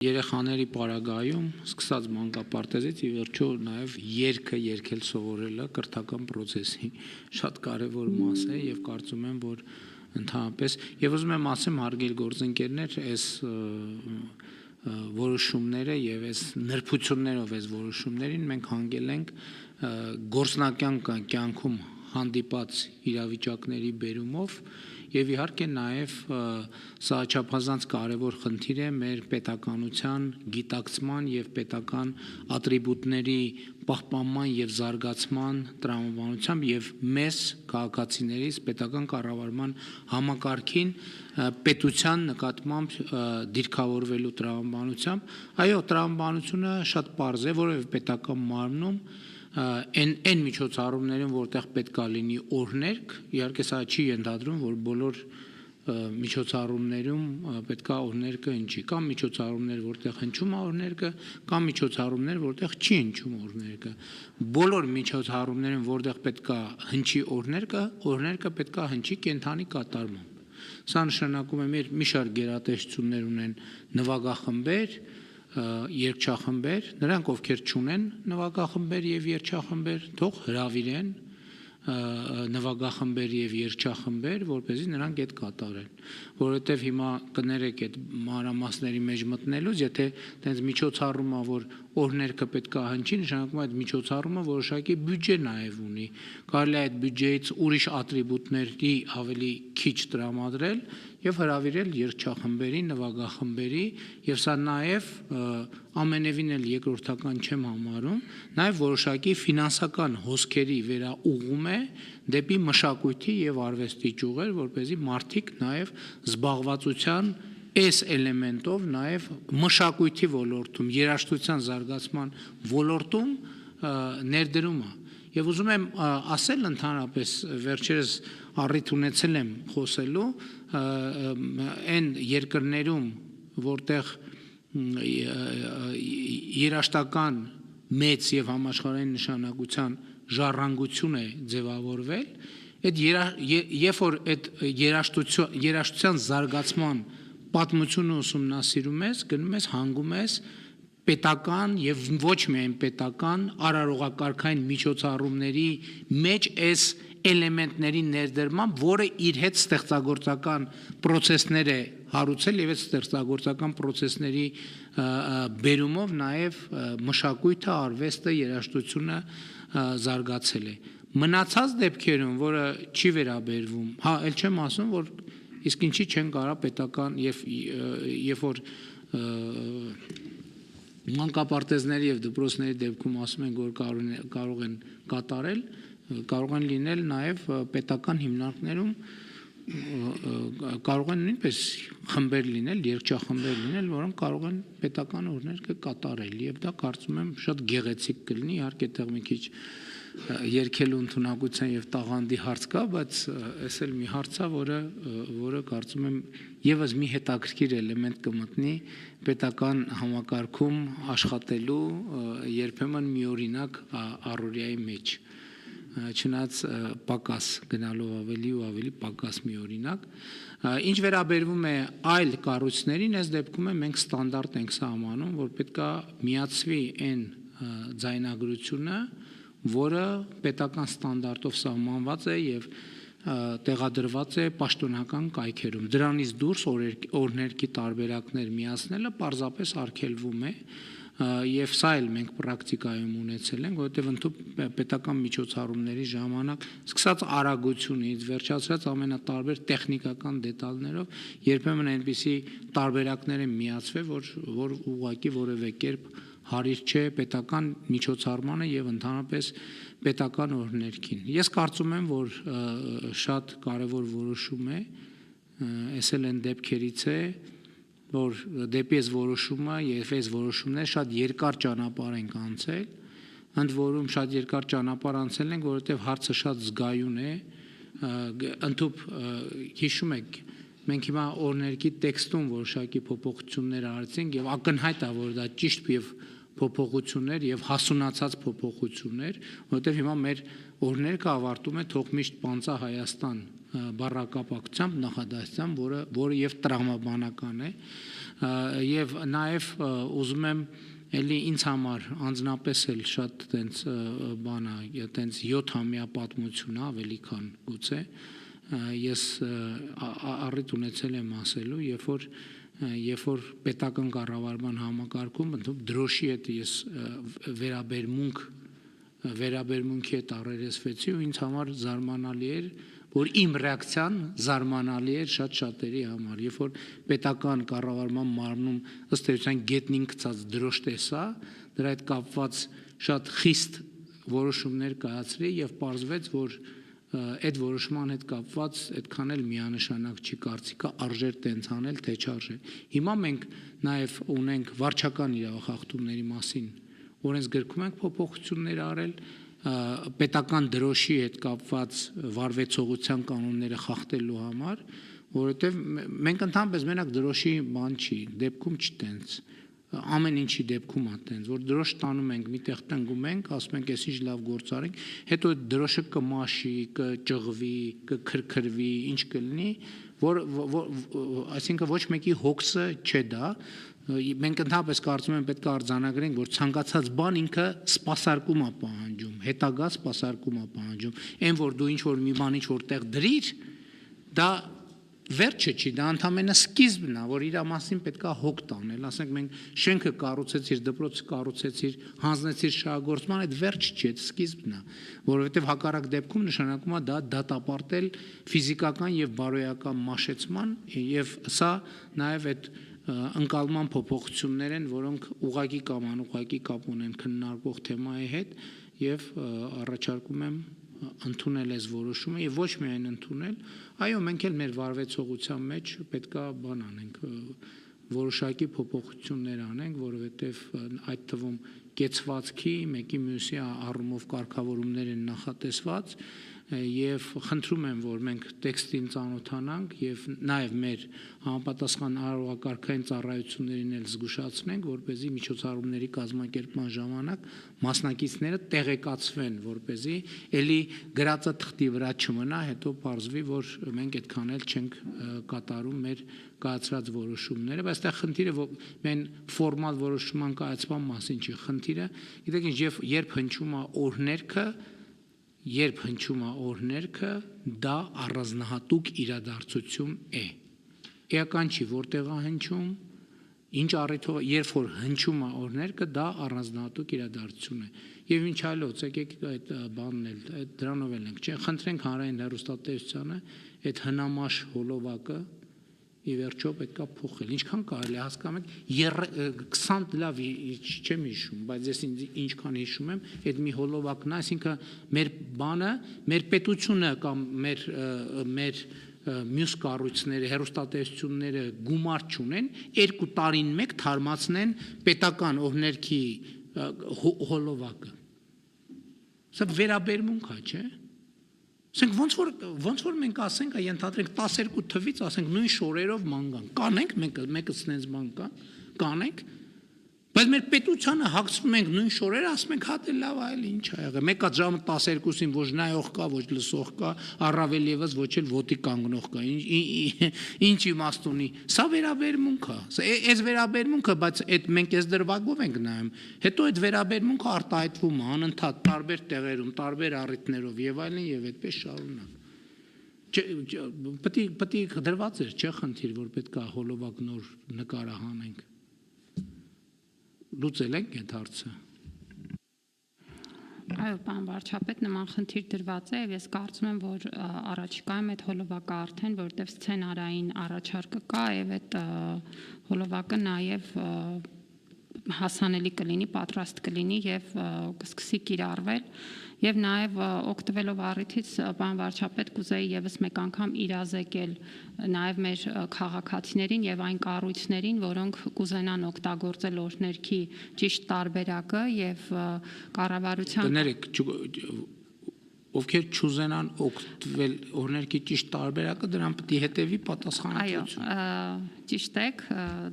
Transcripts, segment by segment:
Երեխաների պարագայում սկսած մանկապարտեզից ի վերջո նաև երգը երգել սովորելը կրթական process-ի շատ կարևոր մաս է եւ կարծում եմ որ ընդհանրապես եւ ուզում եմ ասեմ հարգելի գործընկերներ այս որոշումները եւ այս նրբություններով այս որոշումներին մենք հանգել ենք գործնական կյանքում հանդիպած իրավիճակների բերումով եւ իհարկե նաեւ սա չափազանց կարեւոր խնդիր է մեր պետականության գիտակցման եւ պետական ատրիբուտների պահպանման եւ զարգացման տրամաբանությամբ եւ մեզ քաղաքացիներից պետական կառավարման համակարգին պետության նկատմամբ դիրքավորվելու տրամաբանությամբ այո տրամաբանությունը շատ պարզ է որովհետեւ պետական մարմնում այն միջոցառումներում որտեղ պետքա լինի օրհներգ իհարկե սա չի ենթադրում որ բոլոր միջոցառումներում պետքա օրհներգը հնչի կամ միջոցառումներ որտեղ հնչում է օրհներգը կամ միջոցառումներ որտեղ չի հնչում օրհներգը բոլոր միջոցառումներում որտեղ պետքա հնչի օրհներգը պետքա հնչի կենթանի կատարմամբ սա նշանակում է մեր մի շարք գերատեսչություններ ունեն նվագախմբեր երգչախմբեր նրանք ովքեր չունեն նվագախմբեր եւ երգչախմբեր թող հրավիրեն նվագախմբեր եւ երգչախմբեր որպեսզի նրանք այդ կատարեն որովհետեւ հիմա կներեք այդ մանրամասների մեջ մտնելուց եթե տենց միջոցառումը որ օրհներգը պետքա հնչի նշանակում է այդ միջոցառումը որոշակի բյուջե նաեւ ունի կարելի է այդ բյուջեից ուրիշ ատրիբուտների ավելի քիչ տրամադրել եւ հրավիրել երգչախմբերի նվագախմբերի եւ սա նաեւ ամենևին էլ երկրորդական չեմ համարում նաեւ որոշակի ֆինանսական հոսքերի վերաուղում է դեպի մշակույթի եւ արվեստի ճյուղեր որպեսզի մարդիկ նաեւ զբաղվածության այս էլեմենտով նաեւ մշակույթի ոլորտում երաժշտության զարգացման ոլորտում ներդրում է եւ ուզում եմ ասել ընդհանրապես վերջերս առիթ ունեցել եմ խոսելու այն երկրներում որտեղ երաշտական մեծ եւ համաշխարհային նշանակության ժառանգություն է ձևավորվել այդ երբ որ այդ երաշտության զարգացման պատմությունը ուսումնասիրում ես գնում ես հանգում ես պետական եւ ոչ միայն պետական արարողակարգային միջոցառումների մեջ այս էլեմենտների ներդրմամբ որը իր հետ ստեղծագործական process-ներ է հարուցել եւ այդ ստեղծագործական process-ների բերումով նաեւ մշակույթը արվեստը երաժշտությունը զարգացել է մնացած դեպքերում որը չի վերաբերվում հա ել չեմ ասում որ իսկ ինչի չեն կարա պետական եւ որ մանկապարտեզների եւ դպրոցների դեպքում ասում են որ կարող են կատարել կարող են լինել նաեւ պետական հիմնարկներում կարող են նույնպես խմբեր լինել երգչախմբեր լինել որոնք կարող են պետական օրհներգը կատարել եւ դա կարծում եմ շատ գեղեցիկ կլինի իհարկե այդտեղ մի քիչ երգելու ընդունակության եւ տաղանդի հարց կա բայց այս էլ մի հարց է որը կարծում եմ եւս մի հետաքրքիր էլեմենտ կմտնի պետական համակարգում աշխատելու երբեմն միօրինակ առօրյայի մեջ չնայած պակաս գնալով ավելի ու ավելի պակաս միօրինակ ինչ վերաբերվում է այլ կառույցներին այս դեպքում մենք ստանդարտ ենք սահմանում որ պետքա միացվի այն ձայնագրությունը որը պետական ստանդարտով սահմանված է եւ տեղադրված է պաշտոնական կայքերում դրանից դուրս օրհներգի տարբերակներ միացնելը պարզապես արգելվում է եւ սա էլ մենք պրակտիկայում ունեցել ենք որովհետեւ ընդհանուր պետական միջոցառումների ժամանակ սկսած արագությունից վերջացրած ամենատարբեր տեխնիկական դետալներով երբեմն այնպիսի տարբերակներ են միացվել որ ուղղակի որևէ կերպ հարիր չէ պետական միջոցառմանը եւ ընդհանրապես պետական օրհներգին ես կարծում եմ որ շատ կարեւոր որոշում է այս էլ այն դեպքերից է որ դեպի այս որոշումը եւ այս որոշումները շատ երկար ճանապարհ են անցել ընդ որում շատ երկար ճանապարհ անցել են որովհետեւ հարցը շատ զգայուն է ընդհանուր հիշում եք մենք հիմա օրհներգի տեքստում որոշակի փոփոխություններ արեցինք եւ ակնհայտ է որ դա ճիշտ եւ փոփոխություններ եւ հասունացած փոփոխություններ որովհետեւ հիմա մեր օրհներգը ավարտում է թող միշտ պանծա Հայաստան բառակապակցությամբ նախադասությամբ որը եւ տրամաբանական է եւ նաեւ ուզում եմ էլի ինձ համար անձնապես էլ շատ տենց բան է, տենց 7-ամյա պատմություն է, ավելի քան գուցե ես առիթ ունեցել եմ ասելու, երբ որ պետական կառավարման համակարգում դրոշի հետ ես վերաբերմունքի հետ առերեսվեցի ու ինձ համար զարմանալի էր, որ իմ ռեակցիան զարմանալի էր շատ շատերի համար, երբ որ պետական կառավարման մարմնում ըստ էության գետնին գցած դրոշ տեսա, դրա հետ կապված շատ խիստ որոշումներ կայացրի եւ պարզվեց, որ այդ որոշման հետ կապված այդքան էլ միանշանակ չի կարծիքը արժեր տենց անել, թե չարժե։ Հիմա մենք նաեւ ունենք վարչական իրավախախտումների մասին օրենսգրքում ենք փոփոխություններ արել, պետական դրոշի հետ կապված վարվեցողության կանոնները խախտելու համար, որովհետև մենք ընդհանրապես մենակ դրոշի բան չի, դեպքում չի տենց, ամեն ինչի դեպքում է տենց, որ դրոշ տանում ենք, միտեղ տնկում ենք, ասում ենք էս ինչ լավ գործ արենք, հետո դրոշը կմաշի, կճղվի, կքրքրվի, ինչ կլինի, այսինքն ոչ մեկի հոգսը չէ դա, մենք ընդհանրապես կարծում եմ պետք է արձանագրենք, որ ցանկացած բան ինքը սպասարկում է պահանջում, հետագա սպասարկում է պահանջում, այն որ դու ինչ որ մի բան ինչ որտեղ դրիր, դա վերջը չի, դա ընդամենը սկիզբն է, որ իր մասին պետք է հոգ տանել, ասենք մենք շենքը կառուցեցիր, դպրոցը կառուցեցիր, հանձնեցիր շահագործման, այդ վերջ չի, այդ սկիզբն է, որովհետև հակառակ դեպքում նշանակում է դա դատապարտել ֆիզիկական եւ բարոյական մաշեցման եւ սա նաեւ այդ ընկալման փոփոխություններ են, որոնք ուղղակի կամ անուղղակի կապ ունեն քննարկվող թեմայի հետ եւ առաջարկում եմ ընդունել այս որոշումը եւ ոչ միայն ընդունել, այո, մենք էլ մեր վարվեցողության մեջ պետքա բան անենք, որոշակի փոփոխություններ անենք, որովհետեւ այդ թվում կեցվածքի մեկի մյուսի առումով կարգավորումներ են նախատեսված եւ խնդրում եմ, որ մենք տեքստին ծանոթանանք եւ նաեւ մեր համապատասխան արարողակարգային ծառայություններին էլ զգուշացնենք, որպեսզի միջոցառումների կազմակերպման ժամանակ մասնակիցները տեղեկացվեն, որպեսզի էլի գրածը թղթի վրա չմնա, հետո պարզվի, որ մենք այդքան էլ չենք կատարում մեր կայացրած որոշումները, բայց այստեղ խնդիրը մեն ֆորմալ որոշման կայացման մասին չի, խնդիրը, գիտեք ինչ, երբ հնչում է օրհներքը, դա առանձնահատուկ իրադարձություն է։ Էական չի, որտեղ է հնչում, ինչ առիթով, երբ որ հնչում է օրհներքը, դա առանձնահատուկ իրադարձություն է։ Եվ ինչ այլոց, եկեք այդ բանն էլ, դրանով էլ ենք, չէ, խնդրենք հանրային հեռուստատեսությանը, այդ հնամաշ հոլովակը ի վերջո պետքա փոխել, ինչքան կարելի է հասկանում եք 20 լավ չեմ հիշում, բայց ես ինչքան հիշում եմ, այդ մի հոլովակն է, այսինքն մեր բանը, մեր պետությունը կամ մեր մյուս կառույցները, հեռուստատեսությունները գումար չունեն, 2 տարին մեկ թարմացնեն պետական օրհներքի հոլովակը։ Սա վերաբերմունք է, չէ՞։ Ասենք ոնց որ մենք ասենք, ենթադրենք 12 թվից, ասենք նույն շորերով ման գան, կանենք, մեկը սնենց բան կա, կանենք, բայց մեր պետությանը հագցնում ենք նույն շորերը, ասում ենք հատ է լավ այլ ինչ ա եղել, մեկը ժամը 12-ին ոչ նայող կա, ոչ լսող կա, առավել եւս ոչ էլ ոտի կանգնող կա, ինչ իմաստ ունի, սա վերաբերմունք է, այս վերաբերմունքը, բայց այդ մենք այս դրվագով ենք նայում, հետո այդ վերաբերմունքը արտահայտվում է անընդհատ տարբեր տեղերում, տարբեր առիթներով եւ այլն եւ այդպես շարունակ։ Պետք է դրված էր, չէ՞ խնդիր, որ պետք է հոլովակ նոր նկարահանենք։ Լուծել ենք այդ հարցը։ Այո, պարոն վարչապետ, նման խնդիր դրված է եւ ես կարծում եմ, որ առաջիկայում այդ հոլովակը արդեն, որտեղ սցենարային առաջարկը կա եւ այդ հոլովակը նաեւ հասանելի կլինի, պատրաստ կլինի եւ կսկսի կիրառվել եւ նաեւ օգտվելով առիթից պարոն վարչապետ կուզեի եւս մեկ անգամ իրազեկել նաեւ մեր քաղաքացիներին եւ այն կառույցներին, որոնք կուզենան օգտագործել օրհներքի ճիշտ տարբերակը եւ կառավարության ովքեր չուզենան օգտվել օրհներքի ճիշտ տարբերակը, դրան պետք է հետևի պատասխանատվություն։ Այո, ճիշտ եք,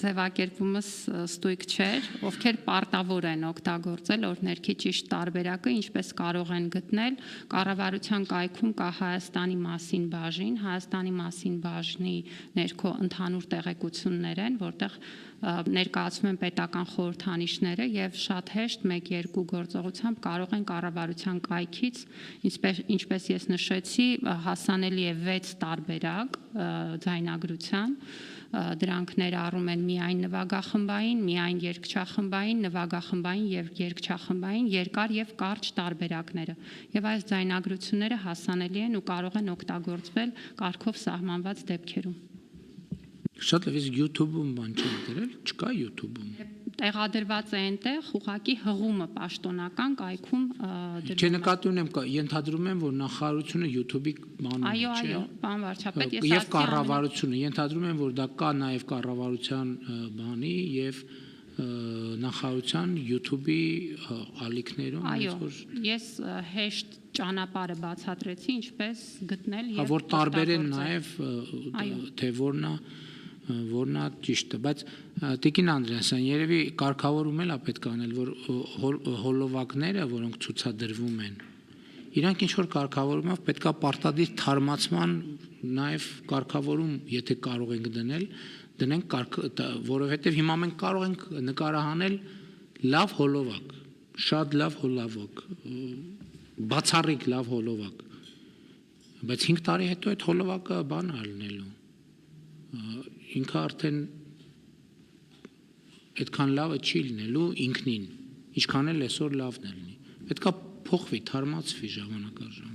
ձևակերպումս ստույգ չէր, ովքեր պարտավոր են օգտագործել օրհներքի ճիշտ տարբերակը, ինչպես կարող են գտնել, կառավարության կայքում կա Հայաստանի մասին բաժին, Հայաստանի մասին բաժնի ներքո ընդհանուր տեղեկություններ են, որտեղ ներկայացում են պետական խորհրդանիշները եւ շատ հեշտ 1-2 գործողությամբ կարող են կառավարության կայքից, ինչպես ես նշեցի, հասանելի է 6 տարբերակ ձայնագրության, դրանք ներառում են միայն նվագախմբային, միայն երգչախմբային, նվագախմբային եւ երգչախմբային երկար եւ կարճ տարբերակները։ Եվ այս ձայնագրությունները հասանելի են ու կարող են օգտագործվել կարգով սահմանված դեպքերում։ Շատ լավ, իսկ YouTube-ում բան չեն դրել, չկա YouTube-ում։ Տեղադրված է այնտեղ, ուղղակի հղումը պաշտոնական կայքում Չէ, նկատի ունեմ, ենթադրում եմ, որ նախարարությունը YouTube-ի բանում է, չէ՞։ Այո, պարոն վարչապետ, ես Եվ կառավարությունը, ենթադրում եմ, որ դա կա նաև կառավարության բանի եւ նախարարության YouTube-ի ալիքներում, այո, ես հեշտ ճանապարհը բացատրեցի, ինչպես գտնել եւ որ տարբեր են նաև թե որն է ճիշտը, բայց Տիկին Անդրեասյան, երևի կարգավորում էլ է պետք անել, որ հոլովակները, որոնք ցուցադրվում են, իրանք ինչ որ կարգավորումով պետքա պարտադիր թարմացման նաև կարգավորում, եթե կարող ենք դնենք, որովհետև հիմա մենք կարող ենք նկարահանել լավ հոլովակ, շատ լավ հոլովակ, բացառիկ լավ հոլովակ, բայց 5 տարի հետո այդ հոլովակը բան է լինելու, ինքը արդեն այդքան լավը չի լինելու ինքնին, ինչքան էլ այսօր լավն է լինի, պետքա փոխվի, թարմացվի ժամանակ առ ժամանակ։